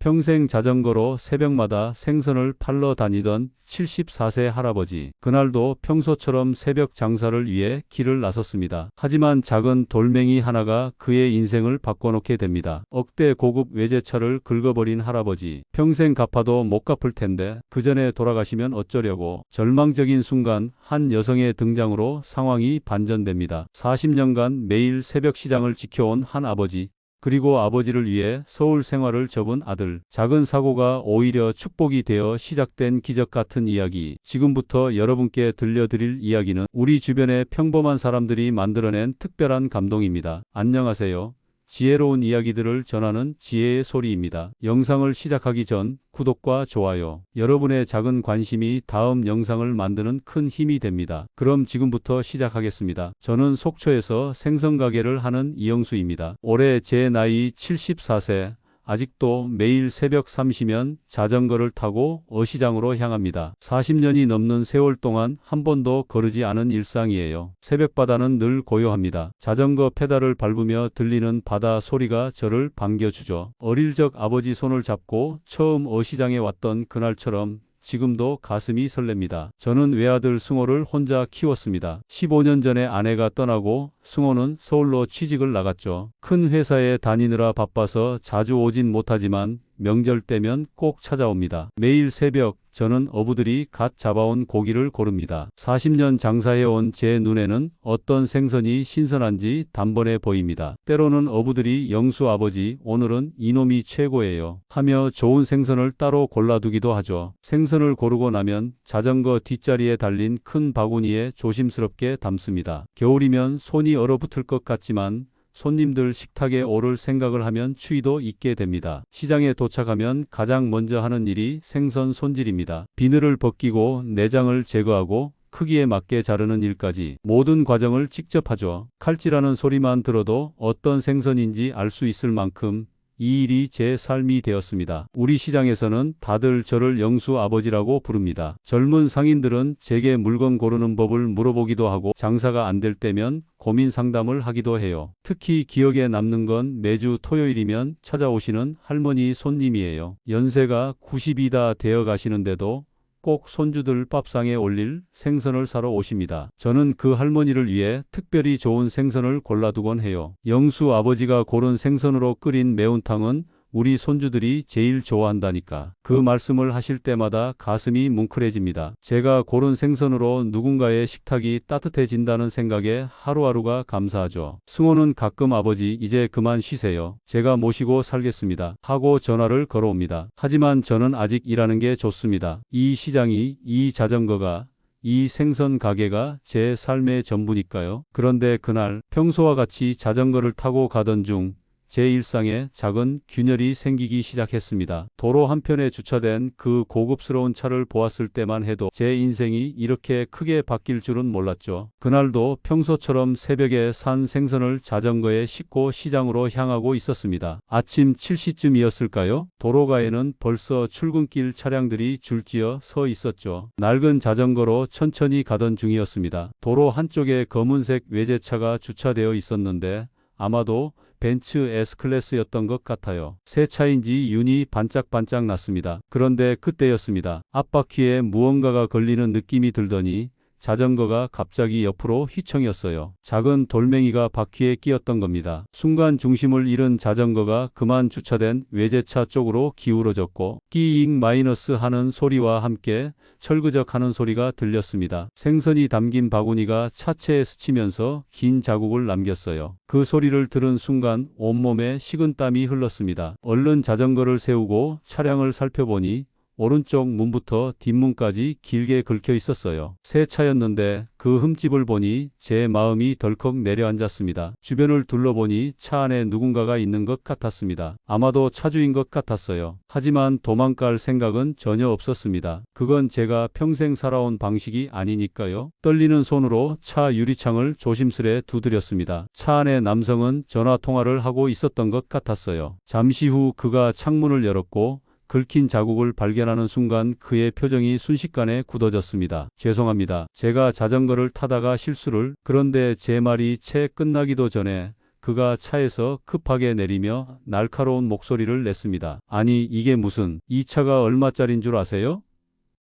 평생 자전거로 새벽마다 생선을 팔러 다니던 74세 할아버지. 그날도 평소처럼 새벽 장사를 위해 길을 나섰습니다. 하지만 작은 돌멩이 하나가 그의 인생을 바꿔놓게 됩니다. 억대 고급 외제차를 긁어버린 할아버지. 평생 갚아도 못 갚을 텐데 그 전에 돌아가시면 어쩌려고. 절망적인 순간 한 여성의 등장으로 상황이 반전됩니다. 40년간 매일 새벽 시장을 지켜온 한 아버지. 그리고 아버지를 위해 서울 생활을 접은 아들. 작은 사고가 오히려 축복이 되어 시작된 기적 같은 이야기. 지금부터 여러분께 들려드릴 이야기는 우리 주변의 평범한 사람들이 만들어낸 특별한 감동입니다. 안녕하세요. 지혜로운 이야기들을 전하는 지혜의 소리입니다. 영상을 시작하기 전 구독과 좋아요, 여러분의 작은 관심이 다음 영상을 만드는 큰 힘이 됩니다. 그럼 지금부터 시작하겠습니다. 저는 속초에서 생선 가게를 하는 이영수입니다. 올해 제 나이 74세. 아직도 매일 새벽 3시면 자전거를 타고 어시장으로 향합니다. 40년이 넘는 세월 동안 한 번도 거르지 않은 일상이에요. 새벽바다는 늘 고요합니다. 자전거 페달을 밟으며 들리는 바다 소리가 저를 반겨주죠. 어릴 적 아버지 손을 잡고 처음 어시장에 왔던 그날처럼 지금도 가슴이 설렙니다. 저는 외아들 승호를 혼자 키웠습니다. 15년 전에 아내가 떠나고 승호는 서울로 취직을 나갔죠. 큰 회사에 다니느라 바빠서 자주 오진 못하지만 명절 때면 꼭 찾아옵니다. 매일 새벽 저는 어부들이 갓 잡아온 고기를 고릅니다. 40년 장사해온 제 눈에는 어떤 생선이 신선한지 단번에 보입니다. 때로는 어부들이 영수 아버지 오늘은 이놈이 최고예요 하며 좋은 생선을 따로 골라두기도 하죠. 생선을 고르고 나면 자전거 뒷자리에 달린 큰 바구니에 조심스럽게 담습니다. 겨울이면 손이 얼어붙을 것 같지만 손님들 식탁에 오를 생각을 하면 추위도 잊게 됩니다. 시장에 도착하면 가장 먼저 하는 일이 생선 손질입니다. 비늘을 벗기고 내장을 제거하고 크기에 맞게 자르는 일까지 모든 과정을 직접 하죠. 칼질하는 소리만 들어도 어떤 생선인지 알 수 있을 만큼 이 일이 제 삶이 되었습니다. 우리 시장에서는 다들 저를 영수 아버지라고 부릅니다. 젊은 상인들은 제게 물건 고르는 법을 물어보기도 하고 장사가 안 될 때면 고민 상담을 하기도 해요. 특히 기억에 남는 건 매주 토요일이면 찾아오시는 할머니 손님이에요. 연세가 90이다 되어 가시는데도 꼭 손주들 밥상에 올릴 생선을 사러 오십니다. 저는 그 할머니를 위해 특별히 좋은 생선을 골라두곤 해요. 영수 아버지가 고른 생선으로 끓인 매운탕은 우리 손주들이 제일 좋아한다니까. 그 말씀을 하실 때마다 가슴이 뭉클해집니다. 제가 고른 생선으로 누군가의 식탁이 따뜻해진다는 생각에 하루하루가 감사하죠. 승호는 가끔 아버지 이제 그만 쉬세요. 제가 모시고 살겠습니다 하고 전화를 걸어옵니다. 하지만 저는 아직 일하는 게 좋습니다. 이 시장이, 이 자전거가, 이 생선 가게가 제 삶의 전부니까요. 그런데 그날 평소와 같이 자전거를 타고 가던 중 제 일상에 작은 균열이 생기기 시작했습니다. 도로 한편에 주차된 그 고급스러운 차를 보았을 때만 해도 제 인생이 이렇게 크게 바뀔 줄은 몰랐죠. 그날도 평소처럼 새벽에 산 생선을 자전거에 싣고 시장으로 향하고 있었습니다. 아침 7시쯤이었을까요? 도로가에는 벌써 출근길 차량들이 줄지어 서 있었죠. 낡은 자전거로 천천히 가던 중이었습니다. 도로 한쪽에 검은색 외제차가 주차되어 있었는데 아마도 벤츠 S클래스였던 것 같아요. 새 차인지 윤이 반짝반짝 났습니다. 그런데 그때였습니다. 앞바퀴에 무언가가 걸리는 느낌이 들더니 자전거가 갑자기 옆으로 휘청였어요. 작은 돌멩이가 바퀴에 끼었던 겁니다. 순간 중심을 잃은 자전거가 그만 주차된 외제차 쪽으로 기울어졌고 끼잉 마이너스 하는 소리와 함께 철그적 하는 소리가 들렸습니다. 생선이 담긴 바구니가 차체에 스치면서 긴 자국을 남겼어요. 그 소리를 들은 순간 온몸에 식은땀이 흘렀습니다. 얼른 자전거를 세우고 차량을 살펴보니 오른쪽 문부터 뒷문까지 길게 긁혀 있었어요. 새 차였는데 그 흠집을 보니 제 마음이 덜컥 내려앉았습니다. 주변을 둘러보니 차 안에 누군가가 있는 것 같았습니다. 아마도 차주인 것 같았어요. 하지만 도망갈 생각은 전혀 없었습니다. 그건 제가 평생 살아온 방식이 아니니까요. 떨리는 손으로 차 유리창을 조심스레 두드렸습니다. 차 안에 남성은 전화 통화를 하고 있었던 것 같았어요. 잠시 후 그가 창문을 열었고 긁힌 자국을 발견하는 순간 그의 표정이 순식간에 굳어졌습니다. 죄송합니다. 제가 자전거를 타다가 실수를. 그런데 제 말이 채 끝나기도 전에 그가 차에서 급하게 내리며 날카로운 목소리를 냈습니다. 아니, 이게 무슨, 이 차가 얼마짜린 줄 아세요?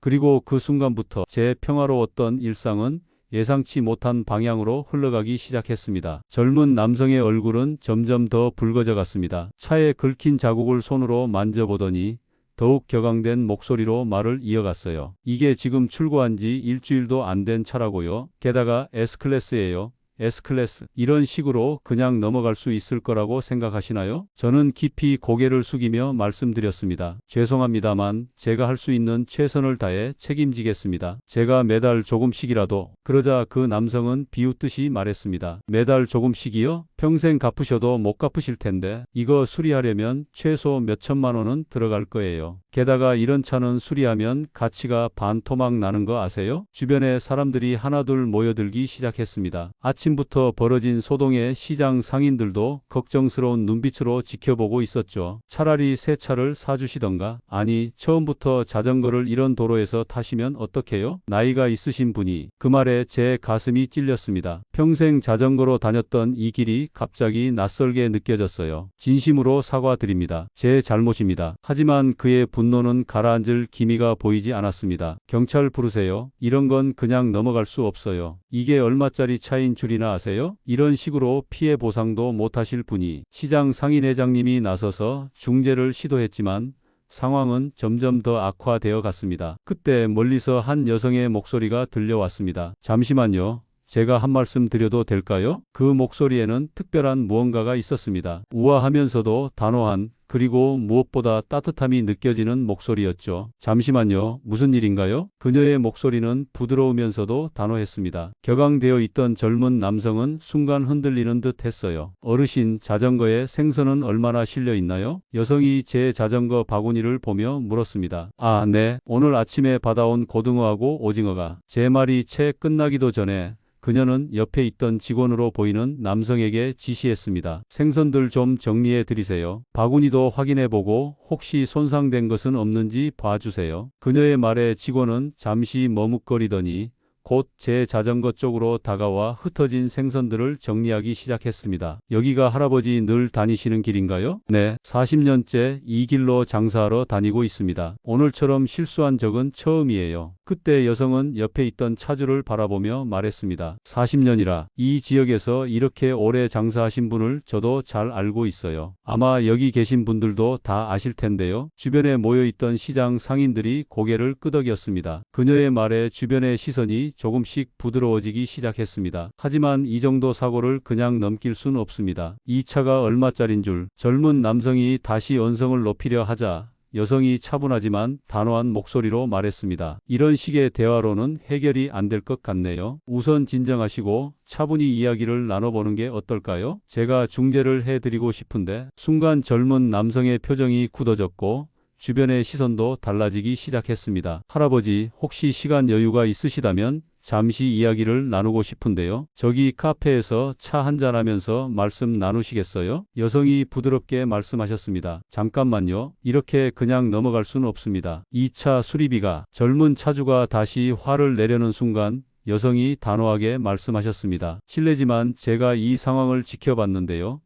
그리고 그 순간부터 제 평화로웠던 일상은 예상치 못한 방향으로 흘러가기 시작했습니다. 젊은 남성의 얼굴은 점점 더 붉어져 갔습니다. 차에 긁힌 자국을 손으로 만져보더니 더욱 격앙된 목소리로 말을 이어갔어요. 이게 지금 출고한 지 일주일도 안 된 차라고요. 게다가 S클래스예요. S클래스. 이런 식으로 그냥 넘어갈 수 있을 거라고 생각하시나요? 저는 깊이 고개를 숙이며 말씀드렸습니다. 죄송합니다만 제가 할 수 있는 최선을 다해 책임지겠습니다. 제가 매달 조금씩이라도. 그러자 그 남성은 비웃듯이 말했습니다. 매달 조금씩이요? 평생 갚으셔도 못 갚으실 텐데 이거 수리하려면 최소 몇 천만 원은 들어갈 거예요. 게다가 이런 차는 수리하면 가치가 반토막 나는 거 아세요? 주변에 사람들이 하나둘 모여들기 시작했습니다. 아침부터 벌어진 소동에 시장 상인들도 걱정스러운 눈빛으로 지켜보고 있었죠. 차라리 새 차를 사주시던가. 아니, 처음부터 자전거를 이런 도로에서 타시면 어떡해요? 나이가 있으신 분이. 그 말에 제 가슴이 찔렸습니다. 평생 자전거로 다녔던 이 길이 갑자기 낯설게 느껴졌어요. 진심으로 사과드립니다. 제 잘못입니다. 하지만 그의 분노는 가라앉을 기미가 보이지 않았습니다. 경찰 부르세요. 이런 건 그냥 넘어갈 수 없어요. 이게 얼마짜리 차인 줄이나 아세요? 이런 식으로 피해 보상도 못하실 분이. 시장 상인회장님이 나서서 중재를 시도했지만 상황은 점점 더 악화되어 갔습니다. 그때 멀리서 한 여성의 목소리가 들려왔습니다. 잠시만요. 제가 한 말씀 드려도 될까요? 그 목소리에는 특별한 무언가가 있었습니다. 우아하면서도 단호한, 그리고 무엇보다 따뜻함이 느껴지는 목소리였죠. 잠시만요. 무슨 일인가요? 그녀의 목소리는 부드러우면서도 단호했습니다. 격앙되어 있던 젊은 남성은 순간 흔들리는 듯 했어요. 어르신, 자전거에 생선은 얼마나 실려 있나요? 여성이 제 자전거 바구니를 보며 물었습니다. 아, 네. 오늘 아침에 받아온 고등어하고 오징어가. 제 말이 채 끝나기도 전에 그녀는 옆에 있던 직원으로 보이는 남성에게 지시했습니다. 생선들 좀 정리해 드리세요. 바구니도 확인해 보고 혹시 손상된 것은 없는지 봐주세요. 그녀의 말에 직원은 잠시 머뭇거리더니 곧 제 자전거 쪽으로 다가와 흩어진 생선들을 정리하기 시작했습니다. 여기가 할아버지 늘 다니시는 길인가요? 네, 40년째 이 길로 장사하러 다니고 있습니다. 오늘처럼 실수한 적은 처음이에요. 그때 여성은 옆에 있던 차주를 바라보며 말했습니다. 40년이라 이 지역에서 이렇게 오래 장사하신 분을 저도 잘 알고 있어요. 아마 여기 계신 분들도 다 아실 텐데요. 주변에 모여있던 시장 상인들이 고개를 끄덕였습니다. 그녀의 말에 주변의 시선이 조금씩 부드러워지기 시작했습니다. 하지만 이 정도 사고를 그냥 넘길 순 없습니다. 이 차가 얼마짜린 줄. 젊은 남성이 다시 언성을 높이려 하자 여성이 차분하지만 단호한 목소리로 말했습니다. 이런 식의 대화로는 해결이 안 될 것 같네요. 우선 진정하시고 차분히 이야기를 나눠보는 게 어떨까요? 제가 중재를 해드리고 싶은데. 순간 젊은 남성의 표정이 굳어졌고 주변의 시선도 달라지기 시작했습니다. 할아버지, 혹시 시간 여유가 있으시다면 잠시 이야기를 나누고 싶은데요. 저기 카페에서 차 한잔하면서 말씀 나누시겠어요? 여성이 부드럽게 말씀하셨습니다. 잠깐만요. 이렇게 그냥 넘어갈 수는 없습니다. 이 차 수리비가. 젊은 차주가 다시 화를 내려는 순간 여성이 단호하게 말씀하셨습니다. 실례지만 제가 이 상황을 지켜봤는데요.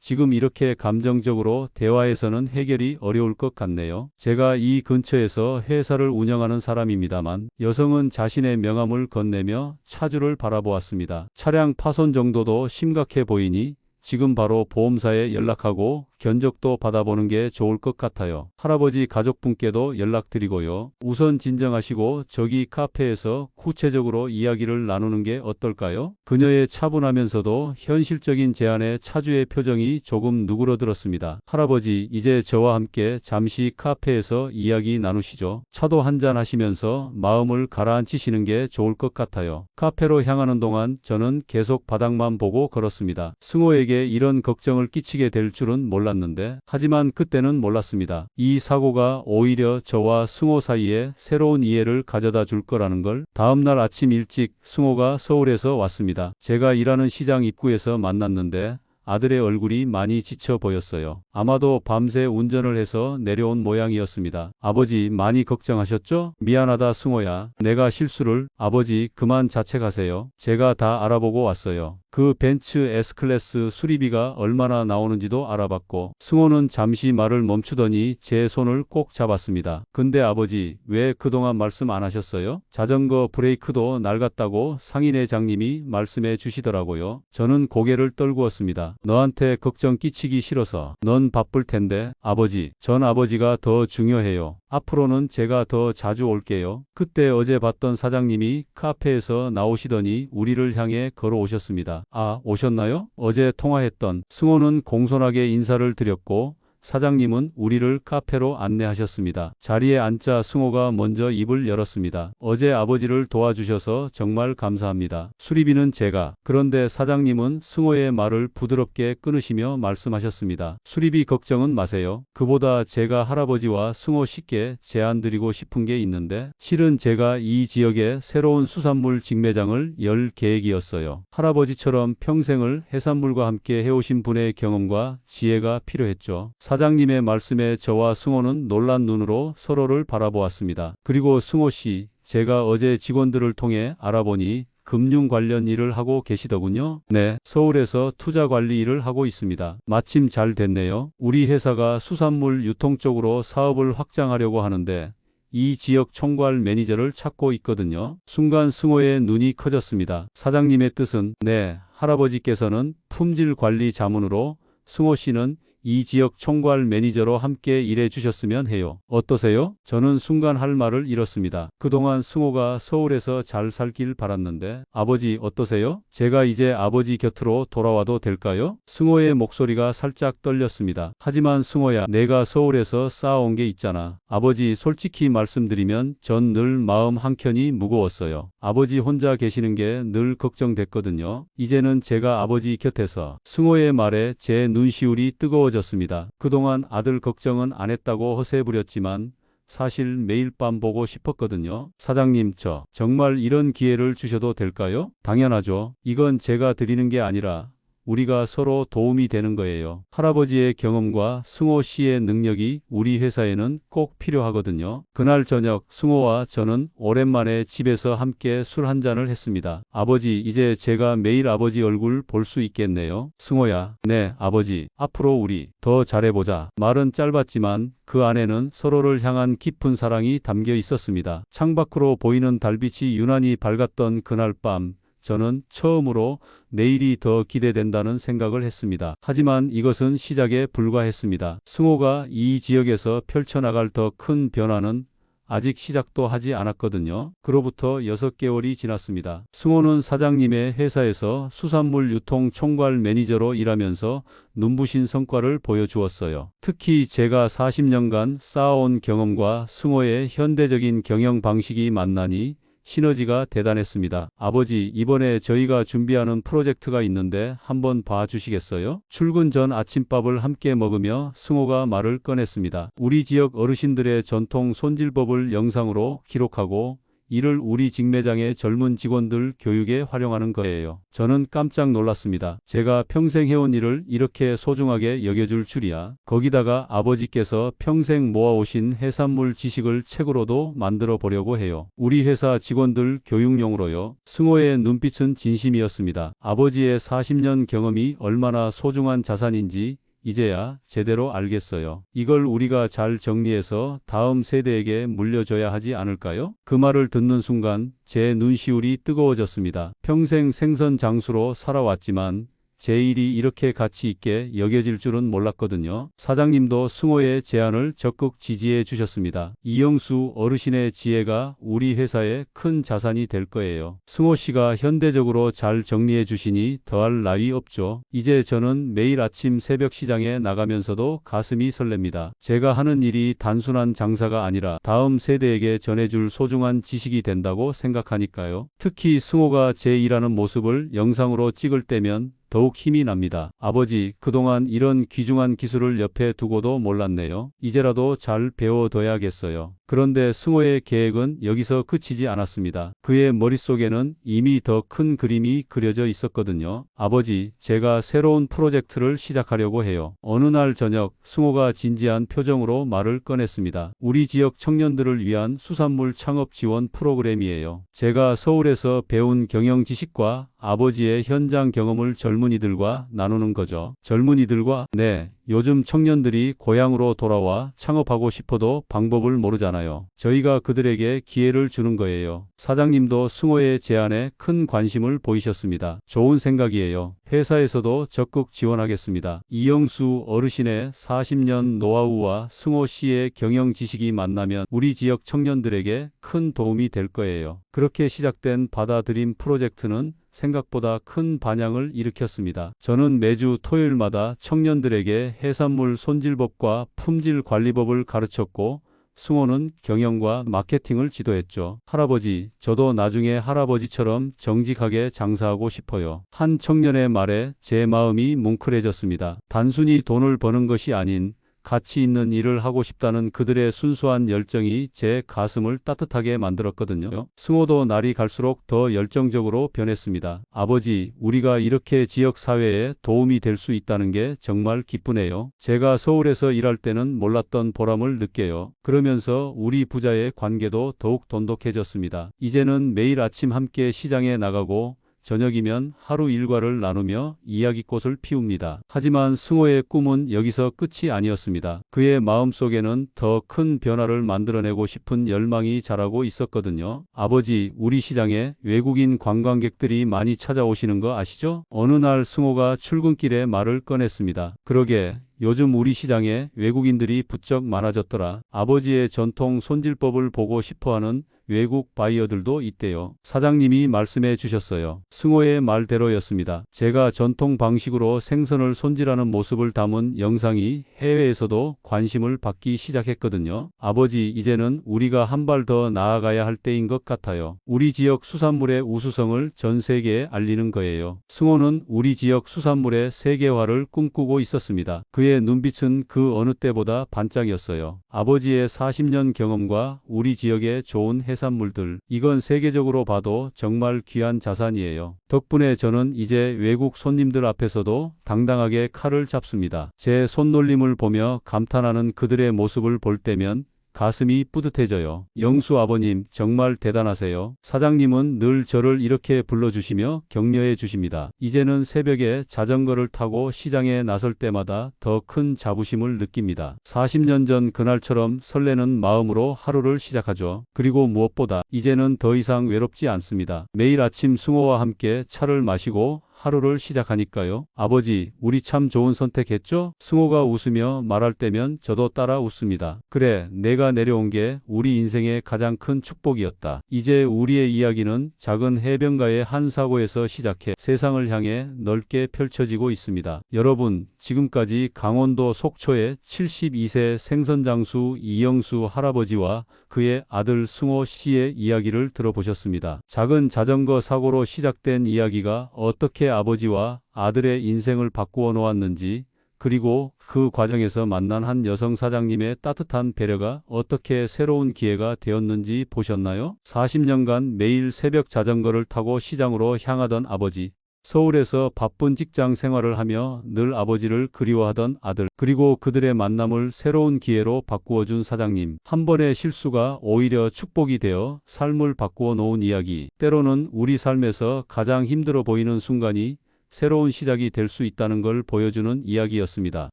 지금 이렇게 감정적으로 대화해서는 해결이 어려울 것 같네요. 제가 이 근처에서 회사를 운영하는 사람입니다만. 여성은 자신의 명함을 건네며 차주를 바라보았습니다. 차량 파손 정도도 심각해 보이니 지금 바로 보험사에 연락하고 견적도 받아보는 게 좋을 것 같아요. 할아버지 가족분께도 연락드리고요. 우선 진정하시고 저기 카페에서 구체적으로 이야기를 나누는 게 어떨까요? 그녀의 차분하면서도 현실적인 제안에 차주의 표정이 조금 누그러들었습니다. 할아버지, 이제 저와 함께 잠시 카페에서 이야기 나누시죠. 차도 한잔 하시면서 마음을 가라앉히시는 게 좋을 것 같아요. 카페로 향하는 동안 저는 계속 바닥만 보고 걸었습니다. 승호에게 이런 걱정을 끼치게 될 줄은 몰랐는데. 하지만 그때는 몰랐습니다. 이 사고가 오히려 저와 승호 사이에 새로운 이해를 가져다 줄 거라는 걸. 다음날 아침 일찍 승호가 서울에서 왔습니다. 제가 일하는 시장 입구에서 만났는데 아들의 얼굴이 많이 지쳐 보였어요. 아마도 밤새 운전을 해서 내려온 모양이었습니다. 아버지, 많이 걱정하셨죠? 미안하다 승호야. 내가 실수를. 아버지, 그만 자책하세요. 제가 다 알아보고 왔어요. 그 벤츠 S클래스 수리비가 얼마나 나오는지도 알아봤고 승호는 잠시 말을 멈추더니 제 손을 꼭 잡았습니다. 근데 아버지 왜 그동안 말씀 안 하셨어요? 자전거 브레이크도 낡았다고 상인회장님이 말씀해 주시더라고요. 저는 고개를 떨구었습니다. 너한테 걱정 끼치기 싫어서. 넌 바쁠 텐데. 아버지, 전 아버지가 더 중요해요. 앞으로는 제가 더 자주 올게요. 그때 어제 봤던 사장님이 카페에서 나오시더니 우리를 향해 걸어오셨습니다. 아, 오셨나요? 어제 통화했던. 승호는 공손하게 인사를 드렸고 사장님은 우리를 카페로 안내하셨습니다. 자리에 앉자 승호가 먼저 입을 열었습니다. 어제 아버지를 도와주셔서 정말 감사합니다. 수리비는 제가. 그런데 사장님은 승호의 말을 부드럽게 끊으시며 말씀하셨습니다. 수리비 걱정은 마세요. 그보다 제가 할아버지와 승호 씨께 제안드리고 싶은 게 있는데 실은 제가 이 지역에 새로운 수산물 직매장을 열 계획이었어요. 할아버지처럼 평생을 해산물과 함께 해오신 분의 경험과 지혜가 필요했죠. 사장님의 말씀에 저와 승호는 놀란 눈으로 서로를 바라보았습니다. 그리고 승호 씨, 제가 어제 직원들을 통해 알아보니 금융 관련 일을 하고 계시더군요. 네, 서울에서 투자 관리 일을 하고 있습니다. 마침 잘 됐네요. 우리 회사가 수산물 유통 쪽으로 사업을 확장하려고 하는데 이 지역 총괄 매니저를 찾고 있거든요. 순간 승호의 눈이 커졌습니다. 사장님의 뜻은 네, 할아버지께서는 품질 관리 자문으로 승호 씨는 이 지역 총괄 매니저로 함께 일해 주셨으면 해요. 어떠세요? 저는 순간 할 말을 잃었습니다. 그동안 승호가 서울에서 잘 살길 바랐는데 아버지 어떠세요? 제가 이제 아버지 곁으로 돌아와도 될까요? 승호의 목소리가 살짝 떨렸습니다. 하지만 승호야, 내가 서울에서 쌓아온 게 있잖아. 아버지 솔직히 말씀드리면 전 늘 마음 한켠이 무거웠어요. 아버지 혼자 계시는 게 늘 걱정됐거든요. 이제는 제가 아버지 곁에서. 승호의 말에 제 눈시울이 뜨거워졌습니다. 그동안 아들 걱정은 안 했다고 허세 부렸지만 사실 매일 밤 보고 싶었거든요. 사장님, 저 정말 이런 기회를 주셔도 될까요? 당연하죠. 이건 제가 드리는 게 아니라 우리가 서로 도움이 되는 거예요. 할아버지의 경험과 승호 씨의 능력이 우리 회사에는 꼭 필요하거든요. 그날 저녁 승호와 저는 오랜만에 집에서 함께 술 한 잔을 했습니다. 아버지, 이제 제가 매일 아버지 얼굴 볼 수 있겠네요. 승호야. 네, 아버지. 앞으로 우리 더 잘해보자. 말은 짧았지만 그 안에는 서로를 향한 깊은 사랑이 담겨 있었습니다. 창밖으로 보이는 달빛이 유난히 밝았던 그날 밤 저는 처음으로 내일이 더 기대된다는 생각을 했습니다. 하지만 이것은 시작에 불과했습니다. 승호가 이 지역에서 펼쳐나갈 더 큰 변화는 아직 시작도 하지 않았거든요. 그로부터 6개월이 지났습니다. 승호는 사장님의 회사에서 수산물 유통 총괄 매니저로 일하면서 눈부신 성과를 보여주었어요. 특히 제가 40년간 쌓아온 경험과 승호의 현대적인 경영 방식이 만나니 시너지가 대단했습니다. 아버지, 이번에 저희가 준비하는 프로젝트가 있는데 한번 봐주시겠어요? 출근 전 아침밥을 함께 먹으며 승호가 말을 꺼냈습니다. 우리 지역 어르신들의 전통 손질법을 영상으로 기록하고 이를 우리 직매장의 젊은 직원들 교육에 활용하는 거예요. 저는 깜짝 놀랐습니다. 제가 평생 해온 일을 이렇게 소중하게 여겨줄 줄이야. 거기다가 아버지께서 평생 모아오신 해산물 지식을 책으로도 만들어 보려고 해요. 우리 회사 직원들 교육용으로요. 승호의 눈빛은 진심이었습니다. 아버지의 40년 경험이 얼마나 소중한 자산인지 이제야 제대로 알겠어요. 이걸 우리가 잘 정리해서 다음 세대에게 물려줘야 하지 않을까요? 그 말을 듣는 순간 제 눈시울이 뜨거워졌습니다. 평생 생선 장수로 살아왔지만 제 일이 이렇게 가치 있게 여겨질 줄은 몰랐거든요. 사장님도 승호의 제안을 적극 지지해 주셨습니다. 이영수 어르신의 지혜가 우리 회사의 큰 자산이 될 거예요. 승호 씨가 현대적으로 잘 정리해 주시니 더할 나위 없죠. 이제 저는 매일 아침 새벽 시장에 나가면서도 가슴이 설렙니다. 제가 하는 일이 단순한 장사가 아니라 다음 세대에게 전해줄 소중한 지식이 된다고 생각하니까요. 특히 승호가 제 일하는 모습을 영상으로 찍을 때면 더욱 힘이 납니다. 아버지, 그동안 이런 귀중한 기술을 옆에 두고도 몰랐네요. 이제라도 잘 배워둬야겠어요. 그런데 승호의 계획은 여기서 그치지 않았습니다. 그의 머릿속에는 이미 더 큰 그림이 그려져 있었거든요. 아버지, 제가 새로운 프로젝트를 시작하려고 해요. 어느 날 저녁 승호가 진지한 표정으로 말을 꺼냈습니다. 우리 지역 청년들을 위한 수산물 창업 지원 프로그램이에요. 제가 서울에서 배운 경영 지식과 아버지의 현장 경험을 젊은이들과 나누는 거죠. 젊은이들과? 네. 요즘 청년들이 고향으로 돌아와 창업하고 싶어도 방법을 모르잖아요. 저희가 그들에게 기회를 주는 거예요. 사장님도 승호의 제안에 큰 관심을 보이셨습니다. 좋은 생각이에요. 회사에서도 적극 지원하겠습니다. 이영수 어르신의 40년 노하우와 승호 씨의 경영 지식이 만나면 우리 지역 청년들에게 큰 도움이 될 거예요. 그렇게 시작된 받아들임 프로젝트는 생각보다 큰 반향을 일으켰습니다. 저는 매주 토요일마다 청년들에게 해산물 손질법과 품질 관리법을 가르쳤고 승호는 경영과 마케팅을 지도했죠. 할아버지, 저도 나중에 할아버지처럼 정직하게 장사하고 싶어요. 한 청년의 말에 제 마음이 뭉클해졌습니다. 단순히 돈을 버는 것이 아닌 가치 있는 일을 하고 싶다는 그들의 순수한 열정이 제 가슴을 따뜻하게 만들었거든요. 승호도 날이 갈수록 더 열정적으로 변했습니다. 아버지, 우리가 이렇게 지역 사회에 도움이 될 수 있다는 게 정말 기쁘네요. 제가 서울에서 일할 때는 몰랐던 보람을 느껴요. 그러면서 우리 부자의 관계도 더욱 돈독해졌습니다. 이제는 매일 아침 함께 시장에 나가고 저녁이면 하루 일과를 나누며 이야기꽃을 피웁니다. 하지만 승호의 꿈은 여기서 끝이 아니었습니다. 그의 마음속에는 더 큰 변화를 만들어내고 싶은 열망이 자라고 있었거든요. 아버지, 우리 시장에 외국인 관광객들이 많이 찾아오시는 거 아시죠? 어느 날 승호가 출근길에 말을 꺼냈습니다. 그러게, 요즘 우리 시장에 외국인들이 부쩍 많아졌더라. 아버지의 전통 손질법을 보고 싶어하는 외국 바이어들도 있대요. 사장님이 말씀해 주셨어요. 승호의 말대로였습니다. 제가 전통 방식으로 생선을 손질하는 모습을 담은 영상이 해외에서도 관심을 받기 시작했거든요. 아버지, 이제는 우리가 한 발 더 나아가야 할 때인 것 같아요. 우리 지역 수산물의 우수성을 전 세계에 알리는 거예요. 승호는 우리 지역 수산물의 세계화를 꿈꾸고 있었습니다. 그의 눈빛은 그 어느 때보다 반짝였어요. 아버지의 40년 경험과 우리 지역의 좋은 해산물들, 이건 세계적으로 봐도 정말 귀한 자산이에요. 덕분에 저는 이제 외국 손님들 앞에서도 당당하게 칼을 잡습니다. 제 손놀림을 보며 감탄하는 그들의 모습을 볼 때면 가슴이 뿌듯해져요. 영수 아버님, 정말 대단하세요. 사장님은 늘 저를 이렇게 불러주시며 격려해 주십니다. 이제는 새벽에 자전거를 타고 시장에 나설 때마다 더 큰 자부심을 느낍니다. 40년 전 그날처럼 설레는 마음으로 하루를 시작하죠. 그리고 무엇보다 이제는 더 이상 외롭지 않습니다. 매일 아침 승호와 함께 차를 마시고 하루를 시작하니까요. 아버지, 우리 참 좋은 선택했죠? 승호가 웃으며 말할 때면 저도 따라 웃습니다. 그래, 내가 내려온 게 우리 인생의 가장 큰 축복이었다. 이제 우리의 이야기는 작은 해변가의 한 사고에서 시작해 세상을 향해 넓게 펼쳐지고 있습니다. 여러분, 지금까지 강원도 속초의 72세 생선장수 이영수 할아버지와 그의 아들 승호 씨의 이야기를 들어보셨습니다. 작은 자전거 사고로 시작된 이야기가 어떻게 아버지와 아들의 인생을 바꾸어 놓았는지, 그리고 그 과정에서 만난 한 여성 사장님의 따뜻한 배려가 어떻게 새로운 기회가 되었는지 보셨나요? 40년간 매일 새벽 자전거를 타고 시장으로 향하던 아버지, 서울에서 바쁜 직장 생활을 하며 늘 아버지를 그리워하던 아들, 그리고 그들의 만남을 새로운 기회로 바꾸어준 사장님. 한 번의 실수가 오히려 축복이 되어 삶을 바꾸어 놓은 이야기. 때로는 우리 삶에서 가장 힘들어 보이는 순간이 새로운 시작이 될 수 있다는 걸 보여주는 이야기였습니다.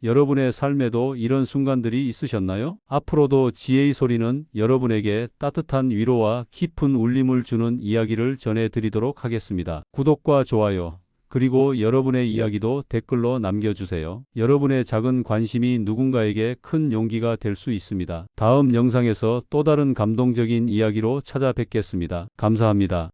여러분의 삶에도 이런 순간들이 있으셨나요? 앞으로도 지혜의 소리는 여러분에게 따뜻한 위로와 깊은 울림을 주는 이야기를 전해드리도록 하겠습니다. 구독과 좋아요, 그리고 여러분의 이야기도 댓글로 남겨주세요. 여러분의 작은 관심이 누군가에게 큰 용기가 될 수 있습니다. 다음 영상에서 또 다른 감동적인 이야기로 찾아뵙겠습니다. 감사합니다.